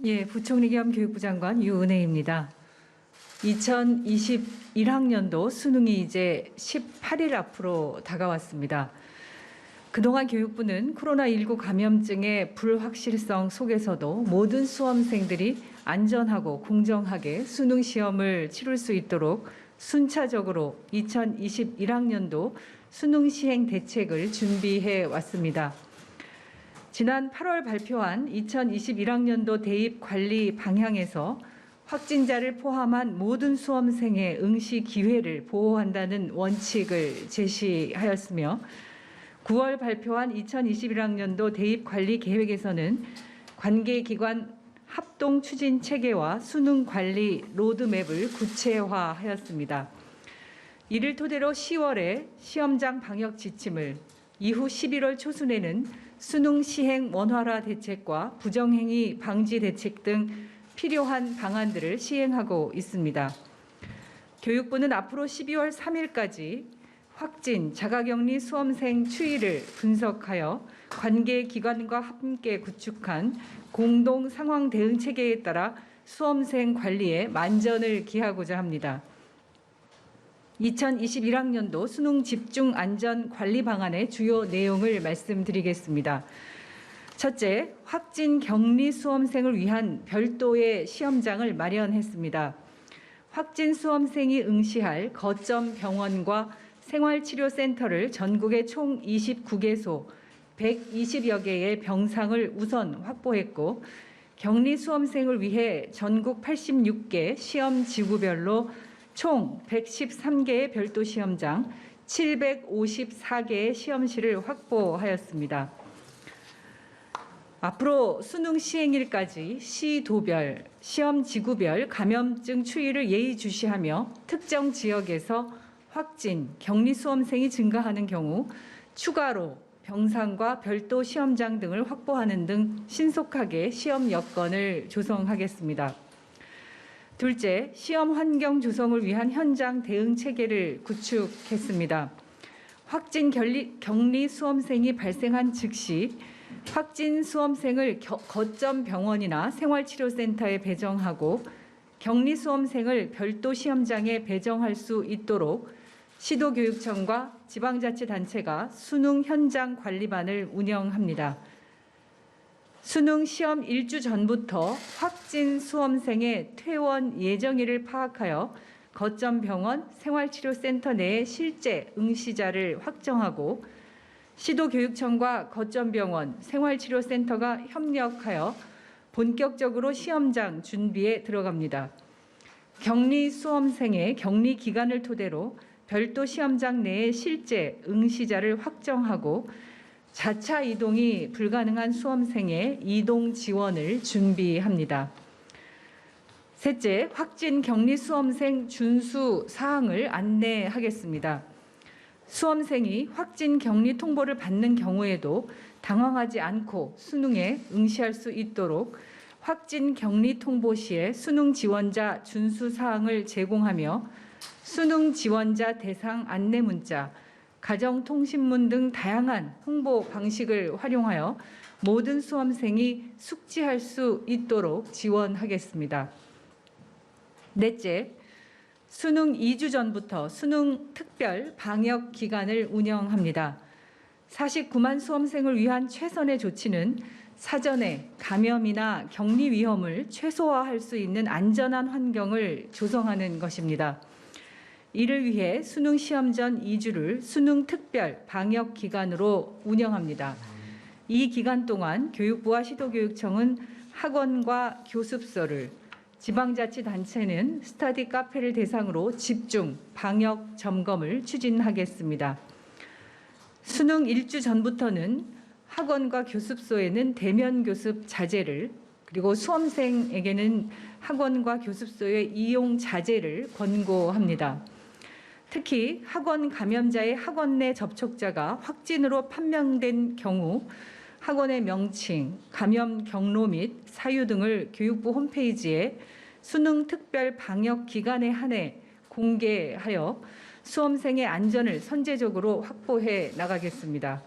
예, 부총리 겸 교육부 장관 유은혜입니다. 2021학년도 수능이 이제 18일 앞으로 다가왔습니다. 그동안 교육부는 코로나19 감염증의 불확실성 속에서도 모든 수험생들이 안전하고 공정하게 수능 시험을 치를 수 있도록 순차적으로 2021학년도 수능 시행 대책을 준비해 왔습니다. 지난 8월 발표한 2021학년도 대입 관리 방향에서 확진자를 포함한 모든 수험생의 응시 기회를 보호한다는 원칙을 제시하였으며 9월 발표한 2021학년도 대입 관리 계획에서는 관계기관 합동 추진 체계와 수능 관리 로드맵을 구체화하였습니다. 이를 토대로 10월에 시험장 방역 지침을, 이후 11월 초순에는 수능 시행 원활화 대책과 부정행위 방지 대책 등 필요한 방안들을 시행하고 있습니다. 교육부는 앞으로 12월 3일까지 확진, 자가격리 수험생 추이를 분석하여 관계기관과 함께 구축한 공동 상황 대응 체계에 따라 수험생 관리에 만전을 기하고자 합니다. 2021학년도 수능 집중 안전 관리 방안의 주요 내용을 말씀드리겠습니다. 첫째, 확진 격리 수험생을 위한 별도의 시험장을 마련했습니다. 확진 수험생이 응시할 거점 병원과 생활치료센터를 전국의 총 29개소 120여 개의 병상을 우선 확보했고, 격리 수험생을 위해 전국 86개 시험지구별로 총 113개의 별도 시험장, 754개의 시험실을 확보하였습니다. 앞으로 수능 시행일까지 시도별, 시험지구별 감염증 추이를 예의주시하며 특정 지역에서 확진, 격리 수험생이 증가하는 경우 추가로 병상과 별도 시험장 등을 확보하는 등 신속하게 시험 여건을 조성하겠습니다. 둘째, 시험 환경 조성을 위한 현장 대응 체계를 구축했습니다. 확진 격리 수험생이 발생한 즉시 확진 수험생을 거점 병원이나 생활치료센터에 배정하고 격리 수험생을 별도 시험장에 배정할 수 있도록 시도교육청과 지방자치단체가 수능 현장 관리반을 운영합니다. 수능 시험 일주 전부터 확진 수험생의 퇴원 예정일을 파악하여 거점 병원, 생활치료센터 내의 실제 응시자를 확정하고 시도교육청과 거점 병원, 생활치료센터가 협력하여 본격적으로 시험장 준비에 들어갑니다. 격리 수험생의 격리 기간을 토대로 별도 시험장 내의 실제 응시자를 확정하고 자차 이동이 불가능한 수험생의 이동 지원을 준비합니다. 셋째, 확진 격리 수험생 준수 사항을 안내하겠습니다. 수험생이 확진 격리 통보를 받는 경우에도 당황하지 않고 수능에 응시할 수 있도록 확진 격리 통보 시에 수능 지원자 준수 사항을 제공하며 수능 지원자 대상 안내 문자, 가정통신문 등 다양한 홍보 방식을 활용하여 모든 수험생이 숙지할 수 있도록 지원하겠습니다. 넷째, 수능 2주 전부터 수능 특별 방역 기간을 운영합니다. 49만 수험생을 위한 최선의 조치는 사전에 감염이나 격리 위험을 최소화할 수 있는 안전한 환경을 조성하는 것입니다. 이를 위해 수능 시험 전 2주를 수능 특별 방역 기간으로 운영합니다. 이 기간 동안 교육부와 시도교육청은 학원과 교습소를, 지방자치단체는 스터디 카페를 대상으로 집중 방역 점검을 추진하겠습니다. 수능 일주 전부터는 학원과 교습소에는 대면 교습 자제를, 그리고 수험생에게는 학원과 교습소의 이용 자제를 권고합니다. 특히 학원 감염자의 학원 내 접촉자가 확진으로 판명된 경우 학원의 명칭, 감염 경로 및 사유 등을 교육부 홈페이지에 수능 특별 방역 기간에 한해 공개하여 수험생의 안전을 선제적으로 확보해 나가겠습니다.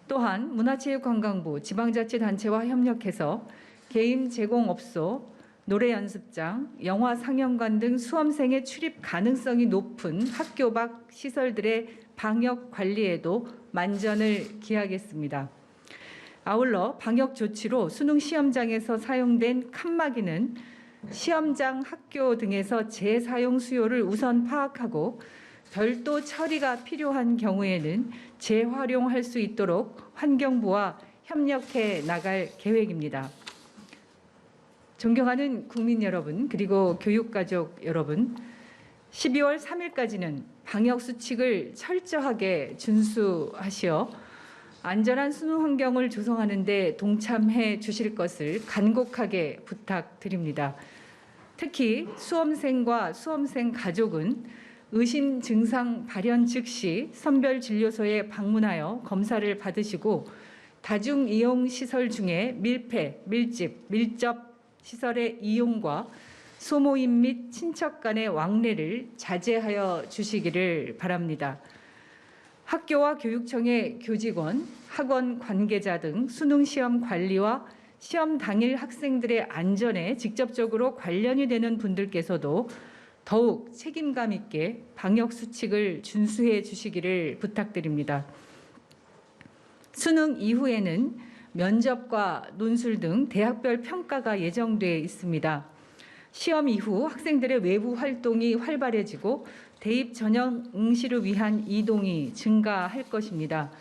또한 문화체육관광부, 지방자치단체와 협력해서 게임 제공업소, 노래 연습장, 영화 상영관 등 수험생의 출입 가능성이 높은 학교 밖 시설들의 방역 관리에도 만전을 기하겠습니다. 아울러 방역 조치로 수능 시험장에서 사용된 칸막이는 시험장, 학교 등에서 재사용 수요를 우선 파악하고 별도 처리가 필요한 경우에는 재활용할 수 있도록 환경부와 협력해 나갈 계획입니다. 존경하는 국민 여러분, 그리고 교육가족 여러분, 12월 3일까지는 방역 수칙을 철저하게 준수하시어 안전한 수능 환경을 조성하는 데 동참해 주실 것을 간곡하게 부탁드립니다. 특히 수험생과 수험생 가족은 의심 증상 발현 즉시 선별진료소에 방문하여 검사를 받으시고 다중이용시설 중에 밀폐, 밀집, 밀접 시설의 이용과 소모임 및 친척 간의 왕래를 자제하여 주시기를 바랍니다. 학교와 교육청의 교직원, 학원 관계자 등 수능 시험 관리와 시험 당일 학생들의 안전에 직접적으로 관련이 되는 분들께서도 더욱 책임감 있게 방역 수칙을 준수해 주시기를 부탁드립니다. 수능 이후에는 면접과 논술 등 대학별 평가가 예정돼 있습니다. 시험 이후 학생들의 외부 활동이 활발해지고 대입 전형 응시를 위한 이동이 증가할 것입니다.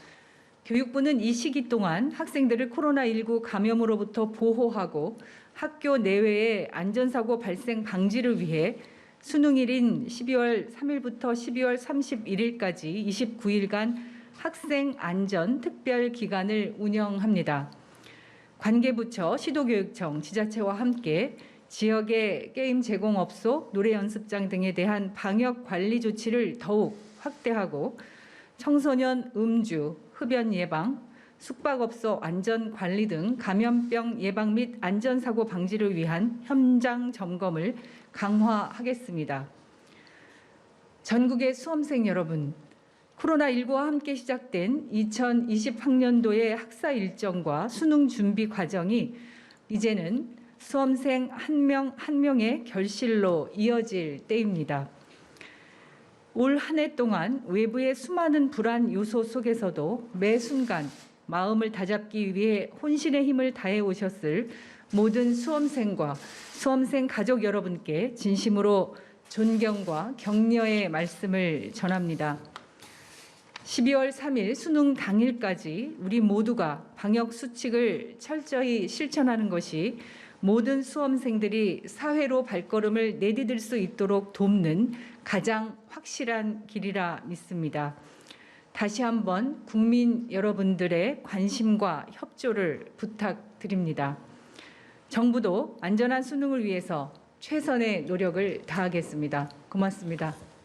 교육부는 이 시기 동안 학생들을 코로나19 감염으로부터 보호하고 학교 내외의 안전사고 발생 방지를 위해 수능일인 12월 3일부터 12월 31일까지 29일간 학생 안전 특별 기간을 운영합니다. 관계부처, 시도교육청, 지자체와 함께 지역의 게임 제공업소, 노래 연습장 등에 대한 방역 관리 조치를 더욱 확대하고 청소년 음주, 흡연 예방, 숙박업소 안전 관리 등 감염병 예방 및 안전사고 방지를 위한 현장 점검을 강화하겠습니다. 전국의 수험생 여러분, 코로나19와 함께 시작된 2020학년도의 학사 일정과 수능 준비 과정이 이제는 수험생 한 명 한 명의 결실로 이어질 때입니다. 올 한 해 동안 외부의 수많은 불안 요소 속에서도 매 순간 마음을 다잡기 위해 혼신의 힘을 다해 오셨을 모든 수험생과 수험생 가족 여러분께 진심으로 존경과 격려의 말씀을 전합니다. 12월 3일 수능 당일까지 우리 모두가 방역 수칙을 철저히 실천하는 것이 모든 수험생들이 사회로 발걸음을 내디딜 수 있도록 돕는 가장 확실한 길이라 믿습니다. 다시 한번 국민 여러분들의 관심과 협조를 부탁드립니다. 정부도 안전한 수능을 위해서 최선의 노력을 다하겠습니다. 고맙습니다.